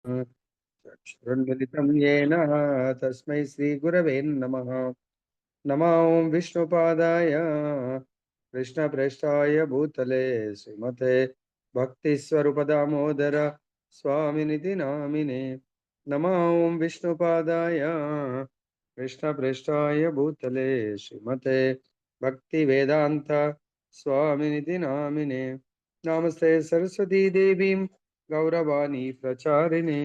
चक्षुरुन्मिलितं येन तस्मै श्रीगुरवे नमः। नमो विष्णुपादाय कृष्णप्रेष्ठाय भूतले श्रीमते भक्तिस्वरूपदामोदर स्वामिनिति नामिने। नमो विष्णुपादाय कृष्णप्रेष्ठाय भूतले श्रीमते भक्तिवेदान्त स्वामिनिति नामिने। नमस्ते सरस्वती देवीं गौरवाणी प्रचारिणे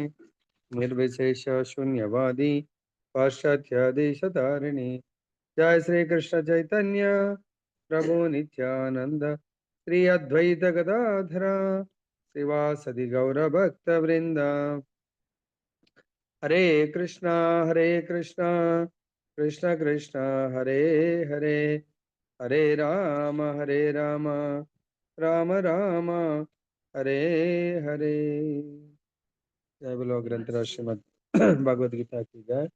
निर्विशेष शून्यवादी पाश्चात्य देशधारिणी। जय श्री कृष्ण चैतन्य प्रभु नित्यानंद श्री अद्वैत गदाधर श्रीवासदि गौर भक्त वृंद। हरे कृष्णा कृष्णा कृष्ण हरे हरे हरे राम राम राम हरे हरे। जय बोलो ग्रंथराज श्रीमद भगवद गीता की जय।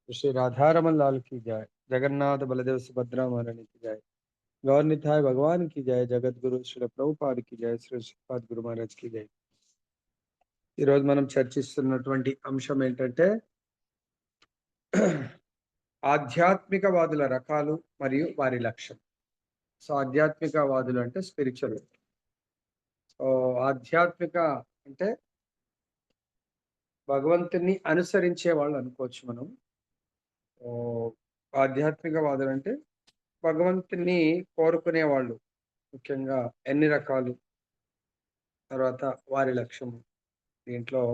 श्री राधारमन लाल की जय। जगन्नाथ बलदेव सुभद्रा महारानी की जय। गौर निताय भगवान की जय। जगत गुरु श्री ప్రభుపాద की जय। श्री శ్రీపాద్ గురు మహారాజ్ की जय। ఈ రోజు మనం చర్చిస్తున్నటువంటి అంశం ఏంటంటే ఆధ్యాత్మికవాదుల రకాలు మరియు వారి లక్ష్యం. సో ఆధ్యాత్మికవాదులు అంటే స్పిరిచువల్. సో ఆధ్యాత్మిక అంటే భగవంతుని అనుసరించే వాళ్ళు అనుకోవచ్చు మనం. ఆధ్యాత్మికవాదులు అంటే భగవంతుని కోరుకునే వాళ్ళు. ముఖ్యంగా ఎన్ని రకాలు, తర్వాత వారి లక్ష్యము. దీంట్లో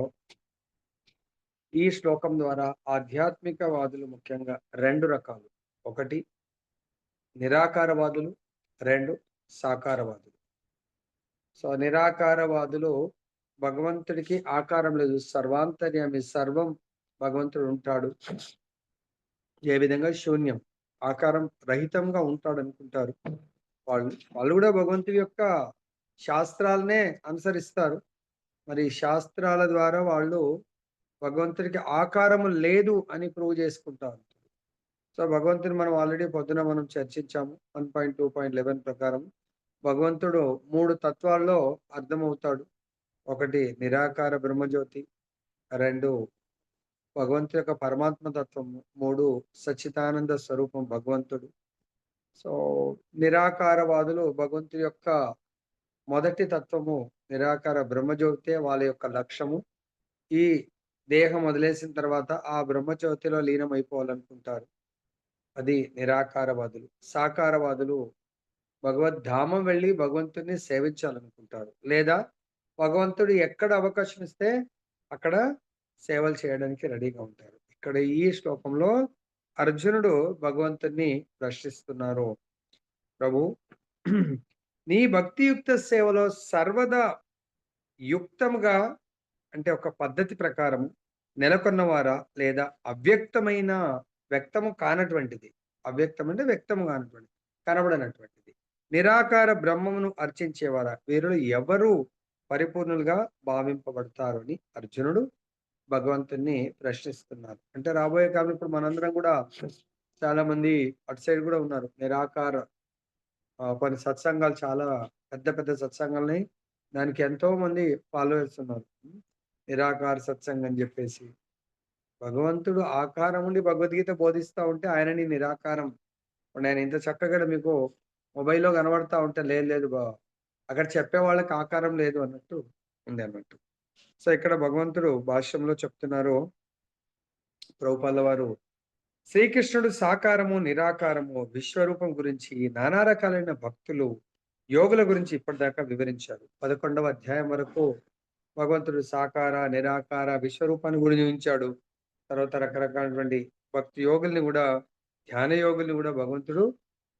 ఈ శ్లోకం ద్వారా ఆధ్యాత్మికవాదులు ముఖ్యంగా రెండు రకాలు. ఒకటి నిరాకారవాదులు, రెండు సాకారవాదులు. సో నిరాకారవాదులు భగవంతుడికి ఆకారం లేదు, సర్వాంతర్యామి, సర్వం భగవంతుడు ఉంటాడు, ఏ విధంగా శూన్యం, ఆకారం రహితంగా ఉంటాడు అనుకుంటారు వాళ్ళు కూడా భగవంతుడి యొక్క శాస్త్రాలనే అనుసరిస్తారు. మరి శాస్త్రాల ద్వారా వాళ్ళు భగవంతుడికి ఆకారము లేదు అని ప్రూవ్ చేసుకుంటారు. సో భగవంతుని మనం ఆల్రెడీ పొద్దున మనం చర్చించాము 1.2.11 ప్రకారం భగవంతుడు 3 తత్వాల్లో అర్థమవుతాడు. ఒకటి నిరాకార బ్రహ్మజ్యోతి, 2 భగవంతుడి యొక్క పరమాత్మ తత్వము, 3 సచ్చిదానంద స్వరూపం భగవంతుడు. సో నిరాకారవాదులు భగవంతుడి యొక్క మొదటి తత్వము నిరాకార బ్రహ్మజ్యోతే వాళ్ళ యొక్క లక్ష్యము. ఈ దేహం వదిలేసిన తర్వాత ఆ బ్రహ్మజ్యోతిలో లీనమైపోవాలనుకుంటారు. అది నిరాకారవాదులు. సాకారవాదులు భగవద్ధామం వెళ్ళి భగవంతుడిని సేవించాలనుకుంటారు, లేదా భగవంతుడు ఎక్కడ అవకాశం ఇస్తే అక్కడ సేవలు చేయడానికి రెడీగా ఉంటారు. ఇక్కడ ఈ శ్లోకంలో అర్జునుడు భగవంతుడిని ప్రశ్నిస్తున్నారు. ప్రభు, నీ భక్తియుక్త సేవలో సర్వదా యుక్తముగా అంటే ఒక పద్ధతి ప్రకారం నెలకొన్నవారా, లేదా అవ్యక్తమైన వ్యక్తము కానటువంటిది, అవ్యక్తం అంటే వ్యక్తము కానటువంటిది, కనబడనటువంటిది నిరాకార బ్రహ్మమును అర్చించేవారా, వీరులు ఎవరు పరిపూర్ణులుగా భావింపబడతారు అని అర్జునుడు భగవంతుని ప్రశ్నిస్తున్నారు. అంటే రాబోయే కాలం ఇప్పుడు మనందరం కూడా చాలా మంది అటు సైడ్ కూడా ఉన్నారు. నిరాకార కొన్ని సత్సంగాలు, చాలా పెద్ద పెద్ద సత్సంగాల్ని, దానికి ఎంతో మంది ఫాలోవర్స్ ఉన్నారు. నిరాకార సత్సంగం అని చెప్పేసి భగవంతుడు ఆకారం ఉండి భగవద్గీత బోధిస్తా ఉంటే ఆయనని నిరాకారం, ఆయన ఇంత చక్కగా మీకు మొబైల్లో కనబడతా ఉంటే లేదు లేదు అక్కడ చెప్పే వాళ్ళకి ఆకారం లేదు అన్నట్టు ఉంది అన్నట్టు. సో ఇక్కడ భగవంతుడు భాష్యంలో చెప్తున్నారు, ప్రభుపాదుల వారు, శ్రీకృష్ణుడు సాకారము నిరాకారము విశ్వరూపం గురించి నానా రకాలైన భక్తులు యోగుల గురించి ఇప్పటిదాకా వివరించారు. 11వ అధ్యాయం వరకు భగవంతుడు సాకార నిరాకార విశ్వరూపాన్ని గురించాడు. తర్వాత రకరకాలైనటువంటి భక్తి యోగుల్ని కూడా, ధ్యాన యోగుల్ని కూడా భగవంతుడు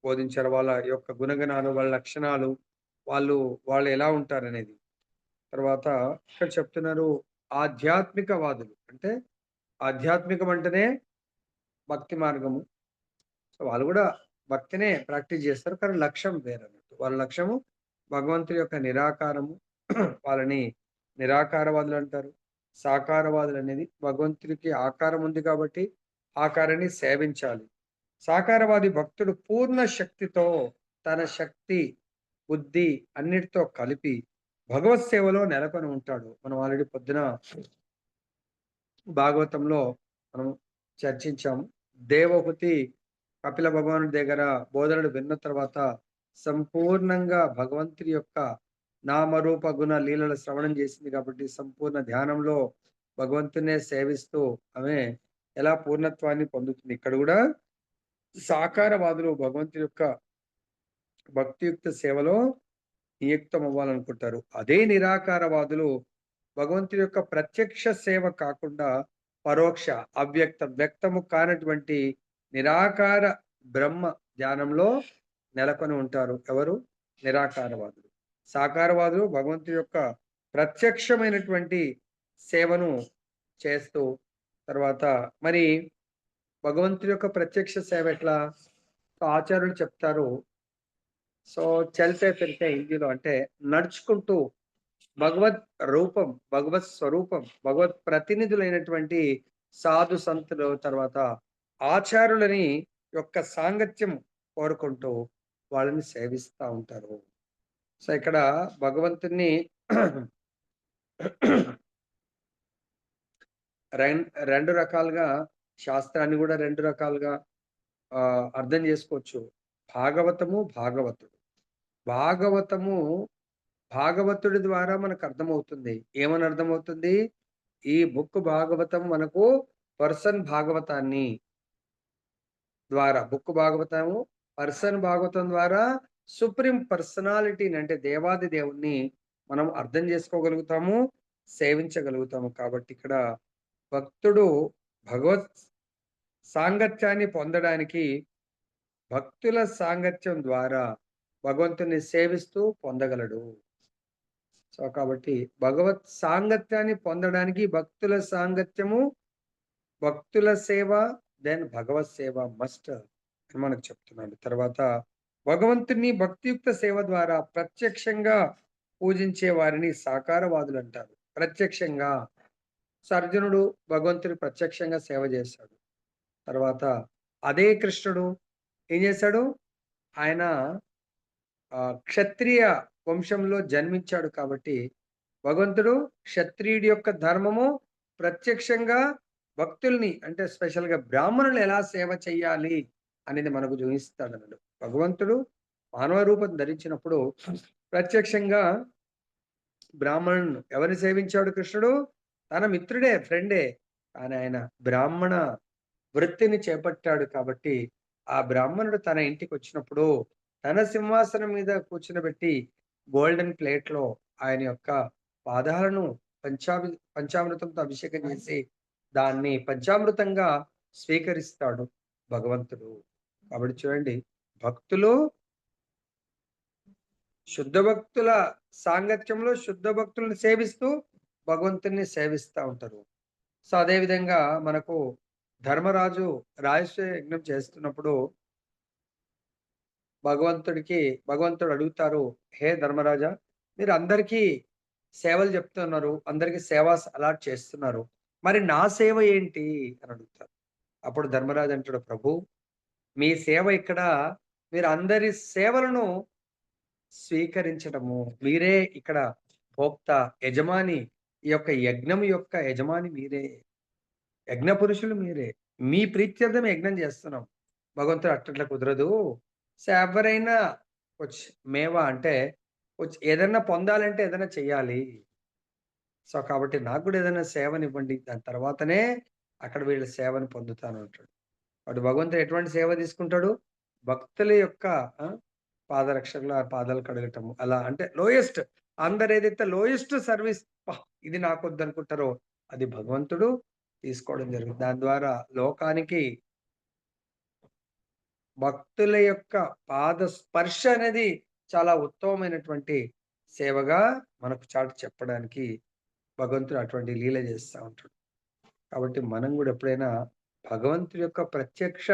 బోధించారు. వాళ్ళ యొక్క గుణగణాలు, వాళ్ళ లక్షణాలు, వాళ్ళు ఎలా ఉంటారనేది. తర్వాత ఇక్కడ చెప్తున్నారు ఆధ్యాత్మికవాదులు అంటే, ఆధ్యాత్మికం అంటేనే భక్తి మార్గము. సో వాళ్ళు కూడా భక్తినే ప్రాక్టీస్ చేస్తారు, కానీ లక్ష్యం వేరన్నట్టు. వాళ్ళ లక్ష్యము భగవంతుడి యొక్క నిరాకారము. వాళ్ళని నిరాకారవాదులు అంటారు. సాకారవాదులు అనేది భగవంతుడికి ఆకారం ఉంది కాబట్టి ఆకారాన్ని సేవించాలి. సాకారవాది భక్తుడు పూర్ణ శక్తితో తన శక్తి, బుద్ధి అన్నిటితో కలిపి భగవత్ సేవలో నెలకొని ఉంటాడు. మనం ఆల్రెడీ పొద్దున భాగవతంలో మనం చర్చించాము. దేవహూతి కపిల భగవానుడి దగ్గర బోధనలు విన్న తర్వాత సంపూర్ణంగా భగవంతుడి యొక్క నామరూప గుణ లీలల శ్రవణం చేసింది కాబట్టి సంపూర్ణ ధ్యానంలో భగవంతునే సేవిస్తూ ఆమె ఎలా పూర్ణత్వాన్ని పొందుతుంది. ఇక్కడ కూడా సాకారవాదులు భగవంతుడి యొక్క భక్తియుక్త సేవలో నియుక్తం అవ్వాలనుకుంటారు. అదే నిరాకారవాదులు భగవంతుడి యొక్క ప్రత్యక్ష సేవ కాకుండా పరోక్ష, అవ్యక్త, వ్యక్తము కానటువంటి నిరాకార బ్రహ్మ ధ్యానంలో నెలకొని ఉంటారు. ఎవరు? నిరాకారవాదులు. సాకారవాదులు భగవంతుడి యొక్క ప్రత్యక్షమైనటువంటి సేవను చేస్తూ తర్వాత మరి భగవంతుడి యొక్క ప్రత్యక్ష సేవ ఎట్లా? ఆచార్యులు చెప్తారు. సో చల్తే ఫిర్తే హిందీలో అంటే నడుచుకుంటూ భగవద్ రూపం, భగవత్ స్వరూపం, భగవత్ ప్రతినిధులైనటువంటి సాధు సంతులు తర్వాత ఆచారులని యొక్క సాంగత్యం కోరుకుంటూ వాళ్ళని సేవిస్తూ ఉంటారు. సో ఇక్కడ భగవంతుని రెండు రకాలుగా శాస్త్రాన్ని కూడా రెండు రకాలుగా అర్థం చేసుకోవచ్చు. భాగవతము, భాగవతుడు. భాగవతము భాగవతుడి ద్వారా మనకు అర్థమవుతుంది. ఏమని అర్థమవుతుంది? ఈ బుక్ భాగవతం మనకు పర్సన్ భాగవతాన్ని ద్వారా బుక్ భాగవతము పర్సన్ భాగవతం ద్వారా సుప్రీం పర్సనాలిటీని అంటే దేవాది దేవుణ్ణి మనం అర్థం చేసుకోగలుగుతాము, సేవించగలుగుతాము. కాబట్టి ఇక్కడ భక్తుడు భగవత్ సాంగత్యాన్ని పొందడానికి భక్తుల సాంగత్యం ద్వారా భగవంతుని సేవిస్తూ పొందగలడు. సో కాబట్టి భగవత్ సాంగత్యాన్ని పొందడానికి భక్తుల సాంగత్యము, భక్తుల సేవ, దెన్ భగవత్ సేవ మస్ట్ అని మనకు చెప్తున్నాడు. తర్వాత భగవంతుని భక్తియుక్త సేవ ద్వారా ప్రత్యక్షంగా పూజించే వారిని సాకారవాదులు అంటారు. ప్రత్యక్షంగా అర్జునుడు భగవంతుని ప్రత్యక్షంగా సేవ చేశాడు. తర్వాత అదే కృష్ణుడు ఏం చేశాడు? ఆయన క్షత్రియ వంశంలో జన్మించాడు కాబట్టి భగవంతుడు క్షత్రియుడి యొక్క ధర్మము ప్రత్యక్షంగా భక్తుల్ని అంటే స్పెషల్గా బ్రాహ్మణులు ఎలా సేవ చేయాలి అనేది మనకు చూపిస్తాడు అన్నాడు. భగవంతుడు మానవ రూపం ధరించినప్పుడు ప్రత్యక్షంగా బ్రాహ్మణులను ఎవరిని సేవించాడు? కృష్ణుడు తన మిత్రుడే, ఫ్రెండే, కానీ ఆయన బ్రాహ్మణ వృత్తిని చేపట్టాడు కాబట్టి ఆ బ్రాహ్మణుడు తన ఇంటికి వచ్చినప్పుడు తన సింహాసనం మీద కూర్చునబెట్టి గోల్డెన్ ప్లేట్ లో ఆయన యొక్క పాదాలను పంచామృతంతో అభిషేకం చేసి దాన్ని పంచామృతంగా స్వీకరిస్తాడు భగవంతుడు. కాబట్టి చూడండి, భక్తులు శుద్ధ భక్తుల సాంగత్యంలో శుద్ధ భక్తులను సేవిస్తూ భగవంతుని సేవిస్తూ ఉంటారు. సో అదేవిధంగా మనకు ధర్మరాజు రాజస్వ యజ్ఞం చేస్తున్నప్పుడు భగవంతుడు అడుగుతారు, హే ధర్మరాజా, మీరు అందరికీ సేవలు చెప్తున్నారు, అందరికీ సేవ అలాట్ చేస్తున్నారు, మరి నా సేవ ఏంటి అని అడుగుతారు. అప్పుడు ధర్మరాజు అంటాడు, ప్రభు మీ సేవ ఇక్కడ మీరు అందరి సేవలను స్వీకరించడము, మీరే ఇక్కడ భోక్త, యజమాని, ఈ యొక్క యజ్ఞం యొక్క యజమాని మీరే, యజ్ఞ పురుషులు మీరే, మీ ప్రీత్యర్థం యజ్ఞం చేస్తున్నాం. భగవంతుడు అట్లా కుదరదు. సో ఎవరైనా వచ్చి మేవా అంటే వచ్చి ఏదైనా పొందాలంటే ఏదైనా చెయ్యాలి. సో కాబట్టి నాకు కూడా ఏదైనా సేవనివ్వండి, దాని తర్వాతనే అక్కడ వీళ్ళ సేవను పొందుతాను అంటాడు. అటు భగవంతుడు ఎటువంటి సేవ తీసుకుంటాడు? భక్తుల యొక్క పాదరక్షకుల పాదాలు కడగటము, అలా అంటే లోయెస్ట్, అందరు ఏదైతే లోయెస్ట్ సర్వీస్ ఇది నాకు వద్దనుకుంటారో అది భగవంతుడు తీసుకోవడం జరుగుతుంది. దాని ద్వారా లోకానికి భక్తుల యొక్క పాద స్పర్శ అనేది చాలా ఉత్తమమైనటువంటి సేవగా మనకు చాటు చెప్పడానికి భగవంతుడు అటువంటి లీల చేస్తూ ఉంటాడు. కాబట్టి మనం కూడా ఎప్పుడైనా భగవంతుడి యొక్క ప్రత్యక్ష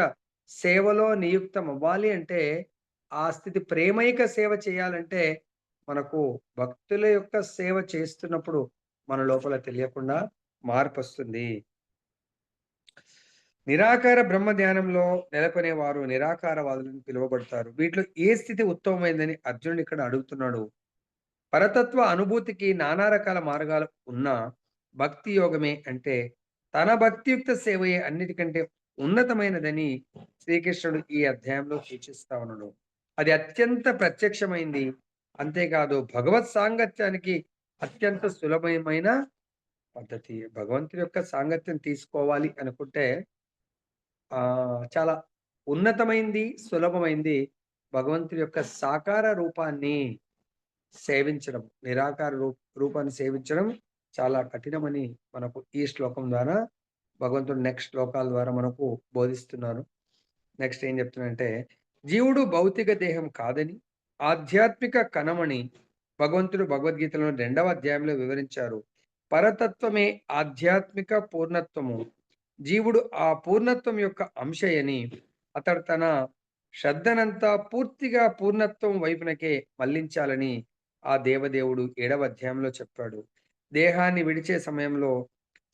సేవలో నియుక్తం అవ్వాలి అంటే, ఆ స్థితి ప్రేమైక సేవ చేయాలంటే మనకు భక్తుల యొక్క సేవ చేస్తున్నప్పుడు మన లోపల తెలియకుండా మార్పు వస్తుంది. నిరాకార బ్రహ్మ ధ్యానంలో నెలకొనేవారు నిరాకారవాదులను పిలువబడతారు. వీటిలో ఏ స్థితి ఉత్తమమైందని అర్జునుడు ఇక్కడ అడుగుతున్నాడు. పరతత్వ అనుభూతికి నానా రకాల మార్గాలు ఉన్నా భక్తి యోగమే అంటే తన భక్తియుక్త సేవయే అన్నిటికంటే ఉన్నతమైనదని శ్రీకృష్ణుడు ఈ అధ్యాయంలో సూచిస్తా ఉన్నాడు. అది అత్యంత ప్రత్యక్షమైంది. అంతేకాదు భగవత్ సాంగత్యానికి అత్యంత సులభమైన పద్ధతి. భగవంతుడి యొక్క సాంగత్యం తీసుకోవాలి అనుకుంటే చాలా ఉన్నతమైంది, సులభమైంది భగవంతుడి యొక్క సాకార రూపాన్ని సేవించడం. నిరాకార రూపాన్ని సేవించడం చాలా కఠినమని మనకు ఈ శ్లోకం ద్వారా భగవంతుడు నెక్స్ట్ శ్లోకాల ద్వారా మనకు బోధిస్తున్నారు. నెక్స్ట్ ఏం చెప్తున్నాడంటే, జీవుడు భౌతిక దేహం కాదని, ఆధ్యాత్మిక కణమని భగవంతుడు భగవద్గీతలో 2వ అధ్యాయంలో వివరించారు. పరతత్వమే ఆధ్యాత్మిక పూర్ణత్వము. జీవుడు ఆ పూర్ణత్వం యొక్క అంశయని, అతడు తన శ్రద్ధనంతా పూర్తిగా పూర్ణత్వం వైపునకే మళ్లించాలని ఆ దేవదేవుడు 7వ అధ్యాయంలో చెప్పాడు. దేహాన్ని విడిచే సమయంలో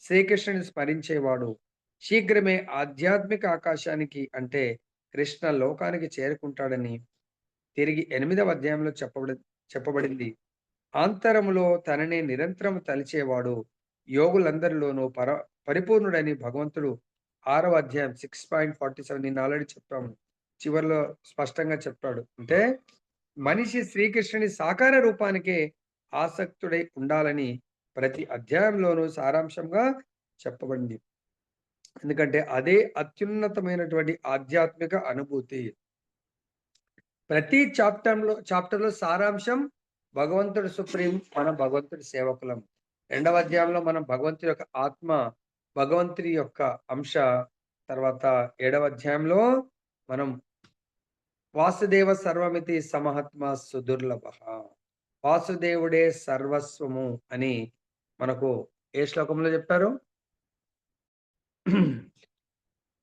శ్రీకృష్ణుని స్మరించేవాడు శీఘ్రమే ఆధ్యాత్మిక ఆకాశానికి అంటే కృష్ణ లోకానికి చేరుకుంటాడని తిరిగి 8వ అధ్యాయంలో చెప్పబడింది. ఆంతరములో తననే నిరంతరం తలిచేవాడు యోగులందరిలోనూ పరిపూర్ణుడని భగవంతుడు 6వ అధ్యాయం 6.47 నిన్న ఆల్రెడీ చెప్పాము. చివరిలో స్పష్టంగా చెప్పాడు. అంటే మనిషి శ్రీకృష్ణుని సాకార రూపానికే ఆసక్తుడై ఉండాలని ప్రతి అధ్యాయంలోనూ సారాంశంగా చెప్పబడింది. ఎందుకంటే అదే అత్యున్నతమైనటువంటి ఆధ్యాత్మిక అనుభూతి. ప్రతి చాప్టర్లో సారాంశం భగవంతుడు సుప్రీం, మనం భగవంతుడి సేవకులం. 2వ అధ్యాయంలో మనం భగవంతుడి యొక్క ఆత్మ, భగవంతుడి యొక్క అంశ. తర్వాత 7వ అధ్యాయంలో మనం వాసుదేవ సర్వమితి సమహాత్మ సుదుర్లభ, వాసుదేవుడే సర్వస్వము అని మనకు ఏ శ్లోకంలో చెప్పారు?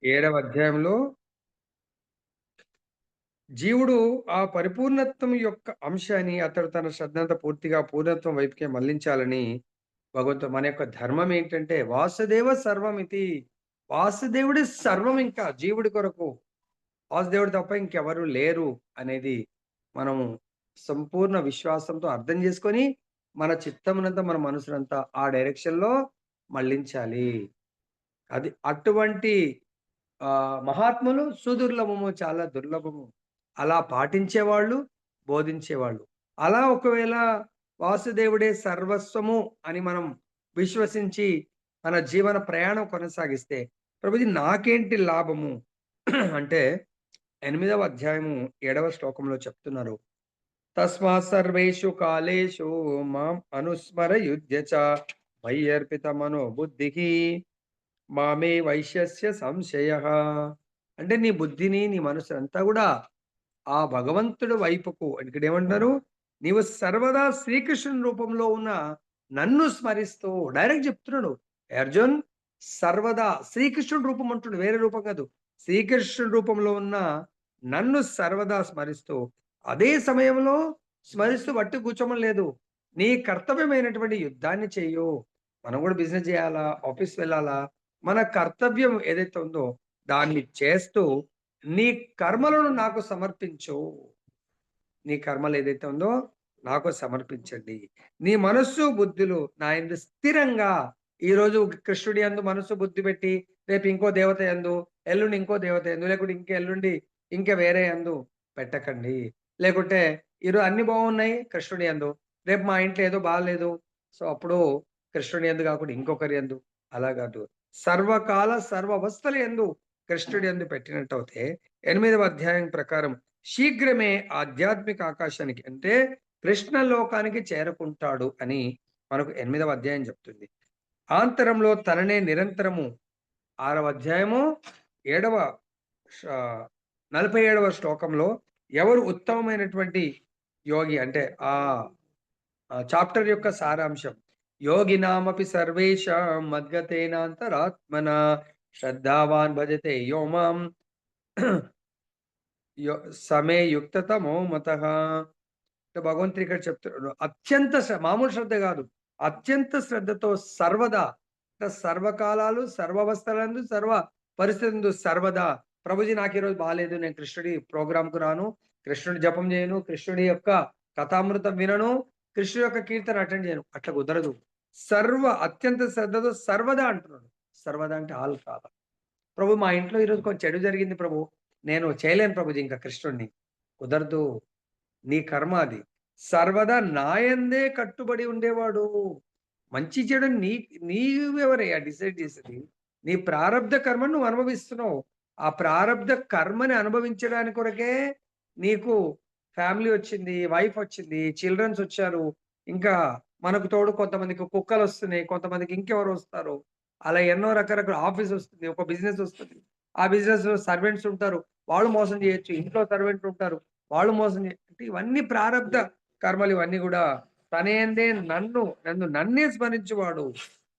7వ అధ్యాయంలో జీవుడు ఆ పరిపూర్ణత్వం యొక్క అంశాన్ని అతడు తన శ్రద్ధంతా పూర్తిగా పూర్ణత్వం వైపుకే మళ్లించాలని భగవంతుడు. మన యొక్క ధర్మం ఏంటంటే వాసుదేవ సర్వమితి. వాసుదేవుడి సర్వం, ఇంకా జీవుడి కొరకు వాసుదేవుడు తప్ప ఇంకెవరు లేరు అనేది మనము సంపూర్ణ విశ్వాసంతో అర్థం చేసుకొని మన చిత్తమునంతా మన మనసునంతా ఆ డైరెక్షన్ లో మళ్లించాలి. అది అటువంటి మహాత్ములు సుదుర్లభము, చాలా దుర్లభము. అలా పాటించేవాళ్ళు, బోధించేవాళ్ళు. అలా ఒకవేళ వాసుదేవుడే సర్వస్వము అని మనం విశ్వసించి మన జీవన ప్రయాణం కొనసాగిస్తే ప్రభుజీ నాకేంటి లాభము అంటే 8వ అధ్యాయము 7వ శ్లోకంలో చెప్తున్నారు. తస్మాత్ సర్వేషు కాలేషు మాం అనుస్మర యుధ్య చ మయ్యర్పిత మనో బుద్ధికి మామే వైశ్యస్య సంశయ. అంటే నీ బుద్ధిని, నీ మనసు అంతా కూడా ఆ భగవంతుడి వైపుకు, ఇక్కడ ఏమంటారు, నీవు సర్వదా శ్రీకృష్ణుని రూపంలో ఉన్న నన్ను స్మరిస్తూ డైరెక్ట్ చెప్తున్నాడు. అర్జున్ సర్వదా శ్రీకృష్ణుడి రూపం అంటుడు, వేరే రూపం కాదు. శ్రీకృష్ణుడి రూపంలో ఉన్న నన్ను సర్వదా స్మరిస్తూ, అదే సమయంలో స్మరిస్తూ బట్టి కూర్చోమని లేదు. నీ కర్తవ్యమైనటువంటి యుద్ధాన్ని చెయ్యు. మనం కూడా బిజినెస్ చేయాలా, ఆఫీస్ వెళ్ళాలా, మన కర్తవ్యం ఏదైతే ఉందో దాన్ని చేస్తూ నీ కర్మలను నాకు సమర్పించు. నీ కర్మలు ఏదైతే ఉందో నాకు సమర్పించండి. నీ మనస్సు బుద్ధులు నా యందు స్థిరంగా, ఈరోజు కృష్ణుడి యందు మనస్సు బుద్ధి పెట్టి రేపు ఇంకో దేవత యందు, ఎల్లుండి ఇంకో దేవత యందు, లేకుంటే ఇంకా ఎల్లుండి ఇంకా వేరే యందు పెట్టకండి. లేకుంటే ఈరోజు అన్ని బాగున్నాయి కృష్ణుడి యందు, రేపు మా ఇంట్లో ఏదో బాగాలేదు, సో అప్పుడు కృష్ణుడి యందు కాకుండా ఇంకొకరి యందు. అలా కాదు, సర్వకాల సర్వవస్థల యందు కృష్ణుడి యందు పెట్టినట్టు అయితే 8వ అధ్యాయం ప్రకారం శీఘ్రమే ఆధ్యాత్మిక ఆకాశానికి అంటే కృష్ణ లోకానికి చేరుకుంటాడు అని మనకు 8వ అధ్యాయం చెప్తుంది. ఆంతరంలో తననే నిరంతరము 6వ అధ్యాయము 47వ శ్లోకంలో ఎవరు ఉత్తమమైనటువంటి యోగి అంటే ఆ చాప్టర్ యొక్క సారాంశం. యోగినామపి సర్వేషాం మద్గతేనాంతరాత్మన శ్రద్ధావాన్ భజతే యో మాం సమే యుక్తతమో మతః. భగవంతుడు ఇక్కడ చెప్తున్నాడు, అత్యంత మామూలు శ్రద్ధ కాదు, అత్యంత శ్రద్ధతో సర్వదా, సర్వకాలాలు, సర్వవస్థలందు, సర్వ పరిస్థితులందు సర్వదా ప్రభుజీ నాకు ఈరోజు బాగాలేదు, నేను కృష్ణుడి ప్రోగ్రాంకు రాను, కృష్ణుడి జపం చేయను, కృష్ణుడి యొక్క కథామృతం వినను, కృష్ణుడి యొక్క కీర్తన అటెండ్ చేయను, అట్లా కుదరదు. అత్యంత శ్రద్ధతో సర్వదా అంటున్నాడు. సర్వదా అంటే ఆల్ కాదా? ప్రభు మా ఇంట్లో ఈరోజు కొంచెం చెడు జరిగింది ప్రభు. నేను చేయలేను ప్రభుజీ ఇంక కృష్ణుడిని. కుదరదు. నీ కర్మ అది. సర్వదా నాయందే కట్టుబడి ఉండేవాడు. మంచి చెడుని నీవెవరయ్యా డిసైడ్ చేసేది? నీ ప్రారబ్ధ కర్మను నువ్వు అనుభవిస్తున్నావు. ఆ ప్రారబ్ధ కర్మని అనుభవించడానికి కొరకే నీకు ఫ్యామిలీ వచ్చింది, వైఫ్ వచ్చింది, చిల్డ్రన్స్ వచ్చారు. ఇంకా మనకు తోడు కొంతమందికి కుక్కలొస్తున్నాయి. కొంతమందికి ఇంకెవరో వస్తారు. అలా ఎన్నో రకరకాల ఆఫీస్ వస్తుంది. ఒక బిజినెస్ వస్తది. ఆ బిజినెస్‌లో సర్వెంట్స్ ఉంటారు. వాళ్ళు మోసం చేయొచ్చు. ఇంట్లో సర్వెంట్ ఉంటారు. వాళ్ళు మోసం అంటే ఇవన్నీ ప్రారబ్ధ కర్మలు ఇవన్నీ గూడా తనయందే నన్ను నన్నే స్మరించువాడు.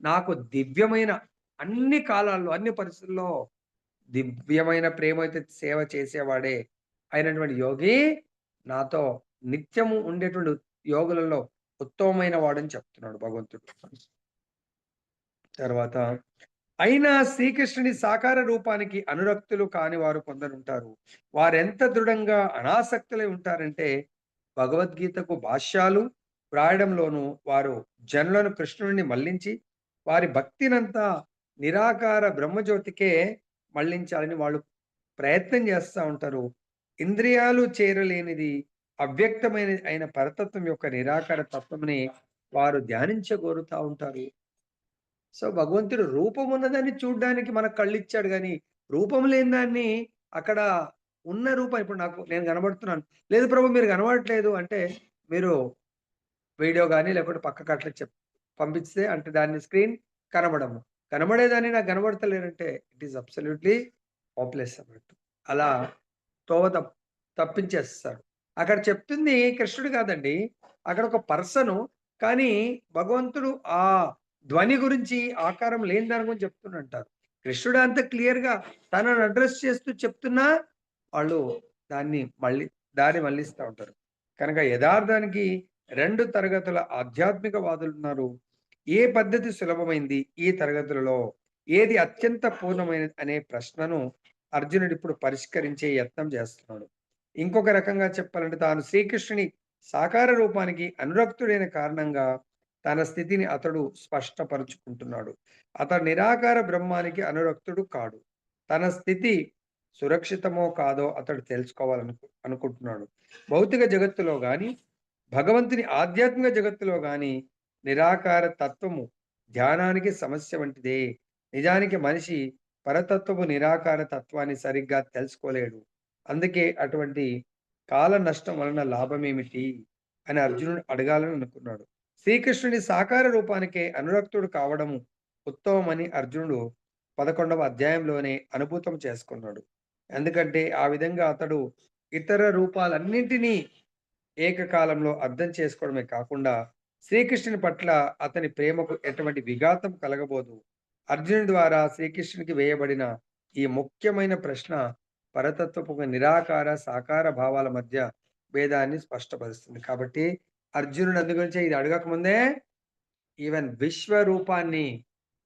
నాకు దివ్యమైన అన్ని కాలాల్లో, అన్ని పరిస్థితుల్లో దివ్యమైన ప్రేమతో సేవ చేసేవాడే అయినటువంటి యోగి నాతో నిత్యము ఉండేటువంటి యోగులలో ఉత్తమమైన వాడని చెప్తున్నాడు భగవంతుడు. తర్వాత అయినా శ్రీకృష్ణుని సాకార రూపానికి అనురక్తులు కాని వారు కొందరుంటారు. వారెంత దృఢంగా అనాసక్తులై ఉంటారంటే భగవద్గీతకు భాష్యాలు వ్రాయడంలోనూ వారు జనులను కృష్ణుడిని మళ్లించి వారి భక్తినంతా నిరాకార బ్రహ్మజ్యోతికే మళ్లించాలని వాళ్ళు ప్రయత్నం చేస్తా ఉంటారు. ఇంద్రియాలు చేరలేనిది అవ్యక్తమైన అయిన పరతత్వం యొక్క నిరాకార తత్వంని వారు ధ్యానించగోరుతా ఉంటారు. సో, భగవంతుడు రూపం ఉన్నదాన్ని చూడ్డానికి మనకు కళ్ళిచ్చాడు గానీ, రూపం లేని దాన్ని అక్కడ ఉన్న రూపం ఇప్పుడు నేను కనబడుతున్నాను. లేదు ప్రభు మీరు కనబడట్లేదు అంటే, మీరు వీడియో గాని లేకపోతే పక్కకు అట్లా పంపిస్తే అంటే దాన్ని స్క్రీన్ కనబడము. కనబడేదాన్ని నాకు కనబడతలేనంటే ఇట్ ఈస్ అబ్సల్యూట్‌లీ హోప్‌లెస్ అన్నట్టు. అలా తోవ తప్పించేస్తాడు. అక్కడ చెప్తుంది కృష్ణుడు కాదండి. అక్కడ ఒక పర్సను. కానీ భగవంతుడు ఆ ధ్వని గురించి, ఆకారం లేని దాని గురించి చెప్తున్నంటారు. కృష్ణుడు అంత క్లియర్‌గా తనను అడ్రెస్ చేస్తూ చెప్తున్నా, వాళ్ళు దాన్ని దారి మళ్లిస్తా ఉంటారు. కనుక యథార్థానికి 2 తరగతుల ఆధ్యాత్మికవాదులున్నారు. ఏ పద్ధతి సులభమైంది? ఈ తరగతులలో ఏది అత్యంత పూర్ణమైనది అనే ప్రశ్నను అర్జునుడిప్పుడు పరిష్కరించే యత్నం చేస్తున్నాడు. ఇంకొక రకంగా చెప్పాలంటే తాను శ్రీకృష్ణుని సాకార రూపానికి అనురక్తుడైన కారణంగా తన స్థితిని అతడు స్పష్టపరుచుకుంటున్నాడు. అతడు నిరాకార బ్రహ్మానికి అనురక్తుడు కాడు. తన స్థితి సురక్షితమో కాదో అతడు అనుకుంటున్నాడు. భౌతిక జగత్తులో గాని, భగవంతుని ఆధ్యాత్మిక జగత్తులో గాని నిరాకార తత్వము ధ్యానానికి సమస్య వంటిదే. నిజానికి మనిషి పరతత్వపు నిరాకార తత్వాన్ని సరిగ్గా తెలుసుకోలేడు. అందుకే అటువంటి కాల నష్టం వలన లాభమేమిటి అని అర్జునుడు అడగాలని అనుకున్నాడు. శ్రీకృష్ణుని సాకార రూపానికే అనురక్తుడు కావడము ఉత్తమమని అర్జునుడు 11వ అధ్యాయంలోనే అనుభూతం చేసుకున్నాడు. ఎందుకంటే ఆ విధంగా అతడు ఇతర రూపాలన్నింటినీ ఏకకాలంలో అర్థం చేసుకోవడమే కాకుండా శ్రీకృష్ణుని పట్ల అతని ప్రేమకు ఎటువంటి విఘాతం కలగబోదు. అర్జునుడి ద్వారా శ్రీకృష్ణునికి వేయబడిన ఈ ముఖ్యమైన ప్రశ్న పరతత్వపు నిరాకార, సాకార భావాల మధ్య భేదాన్ని స్పష్టపరుస్తుంది. కాబట్టి అర్జునుడు అందుగురించే ఇది అడగకముందే ఈవెన్ విశ్వ రూపాన్ని,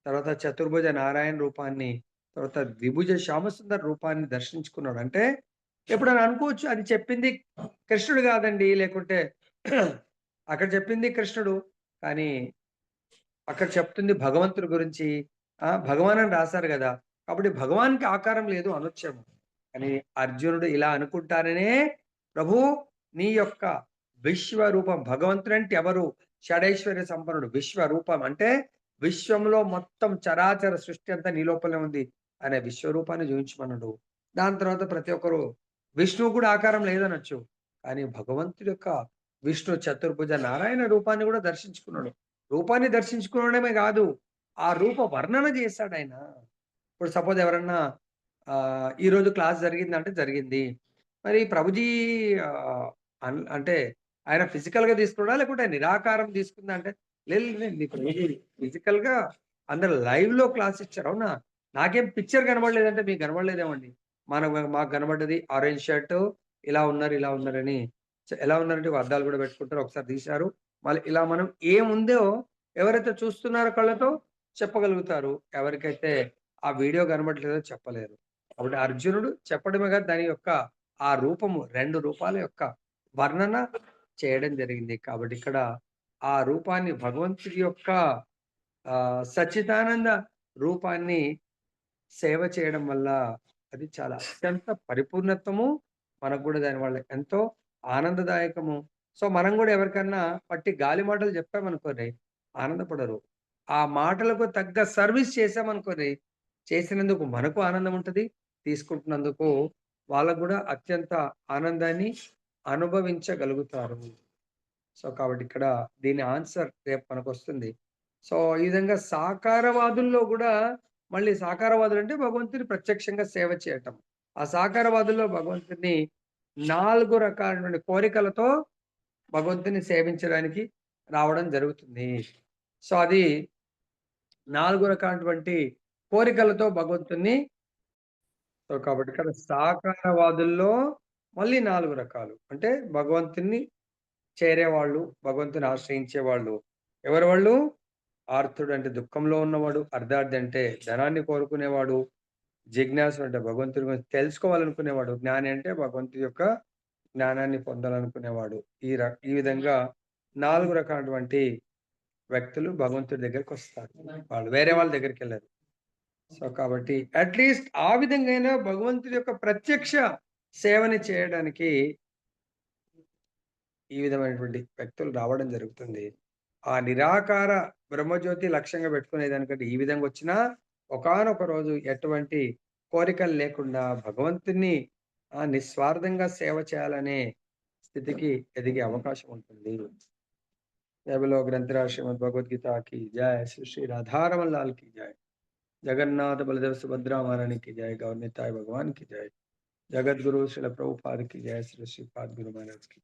తర్వాత చతుర్భుజ నారాయణ రూపాన్ని, తర్వాత ద్విభుజ శ్యామసుందర రూపాన్ని దర్శించుకున్నాడు. అంటే ఎప్పుడైనా అనుకోవచ్చు అది చెప్పింది కృష్ణుడు కాదండి. లేకుంటే అక్కడ చెప్పింది కృష్ణుడు. కానీ అక్కడ చెప్తుంది భగవంతుడి గురించి. భగవాన్ అని రాశారు గదా! కాబట్టి భగవాన్‌కి ఆకారం లేదు అనొచ్చేమో. కానీ అర్జునుడు ఇలా అనుకుంటాననే ప్రభు నీ యొక్క విశ్వరూపం భగవంతుడంటే ఎవరు? షడైశ్వర్య సంపన్నుడు. విశ్వరూపం అంటే విశ్వంలో మొత్తం చరాచర సృష్టి అంతా నీ లోపలనే ఉంది అనే విశ్వరూపాన్ని చూయించమన్నాడు. దాని తర్వాత ప్రతి ఒక్కరు విష్ణువు కూడా ఆకారం లేదనొచ్చు. కానీ భగవంతుడి యొక్క విష్ణు చతుర్భుజ నారాయణ రూపాన్ని కూడా దర్శించుకున్నాడు. రూపాన్ని దర్శించుకోవడమే గాదు. ఆ రూప వర్ణన చేశాడాయన. ఇప్పుడు సపోజ్ ఎవరన్నా ఈరోజు క్లాస్ జరిగిందంటే జరిగింది. మరి ప్రభుజీ ఆహ్, అంటే ఆయన ఫిజికల్‌గా తీసుకున్నాడా? లేకుంటే నిరాకారం తీసుకుందా అంటే, లేదు లేదండి ప్రభుజీ ఫిజికల్‌గా అందరు లైవ్‌లో క్లాస్ ఇచ్చారు. అవునా? నాకేం పిక్చర్ కనబడలేదంటే మీకు కనబడలేదేమండి? మాకు కనబడ్డది ఆరెంజ్ షర్టు ఇలా ఉన్నారు, ఇలా ఉన్నారని. ఎలా ఉన్నారంటే అద్దాలు కూడా పెట్టుకుంటారు. ఒకసారి తీశారు. మళ్ళీ ఇలా మనం ఏముందో ఎవరైతే చూస్తున్నారో కళ్ళతో చెప్పగలుగుతారు. ఎవరికైతే ఆ వీడియో కనబడట్లేదో చెప్పలేరు. కాబట్టి అర్జునుడు చెప్పడమే కాదు దాని యొక్క ఆ రూపము 2 రూపాల యొక్క వర్ణన చేయడం జరిగింది. కాబట్టి ఇక్కడ ఆ రూపాన్ని భగవంతుడి యొక్క సచ్చిదానంద రూపాన్ని సేవ చేయడం వల్ల అది చాలా అత్యంత పరిపూర్ణత్వము. మనకు గూడా దానివల్ల ఎంతో ఆనందదాయకము. సో, మనం గూడా ఎవరికన్నా పట్టి గాలి మాటలు చెప్పామనుకోండి, ఆనందపడరు. ఆ మాటలకు తగ్గ సర్విస్ చేశామనుకోండి, చేసినందుకు మనకు ఆనందం ఉంటది. తీసుకుంటున్నందుకు వాళ్ళకు గూడా అత్యంత ఆనందాన్ని అనుభవించగలుగుతారు. సో, కాబట్టి ఇక్కడ దీని ఆన్సర్ రేపు మనకొస్తుంది. సో, ఈ విధంగా సాకారవాదుల్లో గూడా మళ్ళీ సాకారవాదులంటే భగవంతుని ప్రత్యక్షంగా సేవ చేయటం. ఆ సాకారవాదుల్లో భగవంతుడిని 4 రకాలైనటువంటి కోరికలతో భగవంతుని సేవించడానికి రావడం జరుగుతుంది. సో, అది 4 రకాలటువంటి కోరికలతో భగవంతుడిని సో, కాబట్టి ఇక్కడ సాకారవాదుల్లో మళ్ళీ 4 రకాలు. అంటే భగవంతుడిని చేరేవాళ్ళు, భగవంతుని ఆశ్రయించేవాళ్ళు. ఎవరు వాళ్ళు? ఆర్తుడు అంటే దుఃఖంలో ఉన్నవాడు, అర్ధార్థి అంటే ధనాన్ని కోరుకునేవాడు, జిజ్ఞాసుడు అంటే భగవంతుడి గురించి తెలుసుకోవాలనుకునేవాడు, జ్ఞాని అంటే భగవంతుడి యొక్క జ్ఞానాన్ని పొందాలనుకునేవాడు. ఈ విధంగా 4 రకాలటువంటి వ్యక్తులు భగవంతుడి దగ్గరికొస్తారు. వాళ్ళు వేరే వాళ్ళ దగ్గరికెళ్లరు. సో, కాబట్టి అట్‌లీస్ట్ ఆ విధంగైనా భగవంతుడి యొక్క ప్రత్యక్ష సేవని చేయడానికి ఈ విధమైనటువంటి వ్యక్తులు రావడం జరుగుతుంది. ఆ నిరాకార బ్రహ్మజ్యోతి లక్ష్యంగా పెట్టుకునేదానికంటే ఈ విధంగా వచ్చినా ఒకానొక రోజు ఎటువంటి కోరికలు లేకుండా భగవంతుడిని నిస్వార్థంగా సేవ చేయాలనే స్థితికి ఎదిగే అవకాశం ఉంటుంది. जय बोलो ग्रंथराज श्रीमद् भगवद गीता की जय। श्री श्री राधारमण लाल की जय। जगन्नाथ बलदेव सुभद्रा महारानी की जय। गौर निताय भगवान की जय। जगत गुरु श्रील प्रभुपाद की जय। श्री श्रीपाद गुरु महाराज की